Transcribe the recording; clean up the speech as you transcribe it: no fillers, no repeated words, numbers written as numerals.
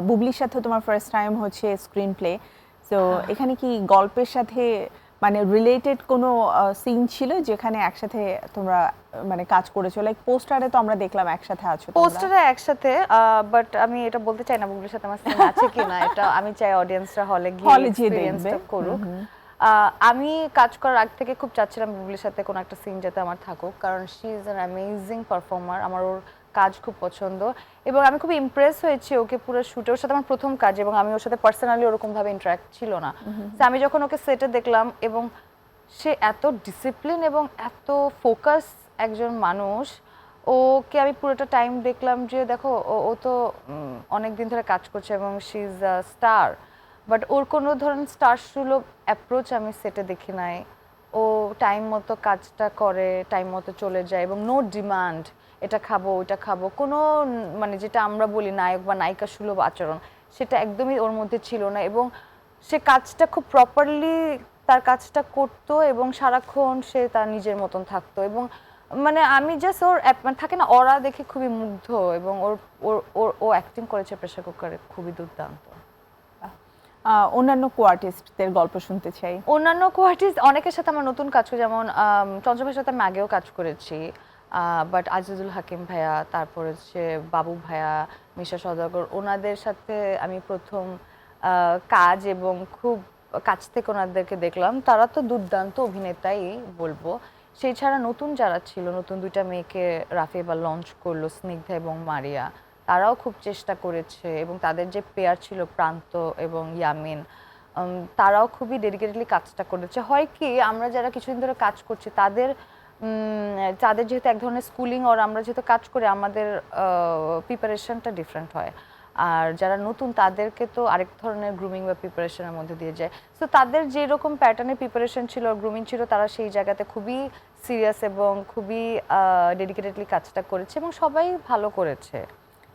বুবলির সাথে তোমার ফার্স্ট টাইম হচ্ছে স্ক্রিন প্লে, তো এখানে কি গল্পের সাথে মানে রিলেটেড কোনো সিন ছিল যেখানে একসাথে তোমরা মানে কাজ করেছো? লাইক পোস্টারে তো আমরা দেখলাম একসাথে আছো তোমরা। পোস্টারে একসাথে, বাট আমি এটা বলতে চাই না বুবলির সাথে আমার সিন আছে কিনা। এটা আমি চাই অডিয়েন্সরা হলে গিয়ে এক্সপেরিয়েন্সটা করুক। আমি কাজ করার আগ থেকে খুব চাচ্ছিলাম বুবলির সাথে কোনো একটা সিন যাতে আমার থাকুক, কারণ she is an amazing performer. আমার ওর কাজ খুব পছন্দ এবং আমি খুব ইমপ্রেস হয়েছি ওকে পুরো শুটে। ওর সাথে আমার প্রথম কাজ এবং আমি ওর সাথে পার্সোনালি ওরকমভাবে ইন্টারাক্ট ছিল না। তো আমি যখন ওকে সেটে দেখলাম এবং সে এত ডিসিপ্লিন এবং এত ফোকাস একজন মানুষ, ওকে আমি পুরোটা টাইম দেখলাম যে দেখো ও তো অনেক দিন ধরে কাজ করছে এবং she is a star, but ওর কোনো ধরনের স্টার সুলভ অ্যাপ্রোচ আমি সেটে দেখি নাই। ও টাইম মতো কাজটা করে, টাইম মতো চলে যায় এবং নো ডিমান্ড, এটা খাবো ওইটা খাবো, কোনো মানে যেটা আমরা বলি নায়ক বা নায়িকা সুলভ আচরণ, সেটা একদমই ওর মধ্যে ছিল না। এবং সে কাজটা খুব প্রপারলি তার কাজটা করতো এবং সারাক্ষণ সে তার নিজের মতন থাকতো। এবং মানে আমি জাস্ট ওর থাকে না অরা দেখে খুবই মুগ্ধ। এবং ওর ওর ওর ও অ্যাক্টিং করেছে প্রেসার কুকারে খুবই দুর্দান্ত। অন্যান্য কো আর্টিস্টদের গল্প শুনতে চাই। অন্যান্য কো আর্টিস্ট অনেকের সাথে আমার নতুন কাজ, যেমন চঞ্চল ভাইয়ের সাথে আমি আগেও কাজ করেছি, বাট আজিজুল হাকিম ভাইয়া, তারপর হচ্ছে বাবু ভাইয়া, মিশা সওদাগর, ওনাদের সাথে আমি প্রথম কাজ এবং খুব কাছ থেকে ওনাদেরকে দেখলাম। তারা তো দুর্দান্ত অভিনেতাই বলবো। সেই ছাড়া নতুন যারা ছিল, নতুন দুইটা মেয়েকে রাফি এবার লঞ্চ করলো, স্নিগ্ধা এবং মারিয়া, তারাও খুব চেষ্টা করেছে। এবং তাদের যে পেয়ার ছিল প্রান্ত এবং ইয়ামিন, তারাও খুবই ডেডিকেটেডলি কাজটা করেছে। হয় কি আমরা যারা কিছুদিন ধরে কাজ করছি তাদের তাদের যেহেতু এক ধরনের স্কুলিং, আর আমরা যেহেতু কাজ করি আমাদের প্রিপারেশনটা ডিফারেন্ট হয়। আর যারা নতুন তাদেরকে তো আরেক ধরনের গ্রুমিং বা প্রিপারেশনের মধ্যে দিয়ে যায়। সো তাদের যেরকম প্যাটার্নের প্রিপারেশন ছিল, গ্রুমিং ছিল, তারা সেই জায়গাতে খুবই সিরিয়াস এবং খুবই ডেডিকেটেডলি কাজটা করেছে এবং সবাই ভালো করেছে।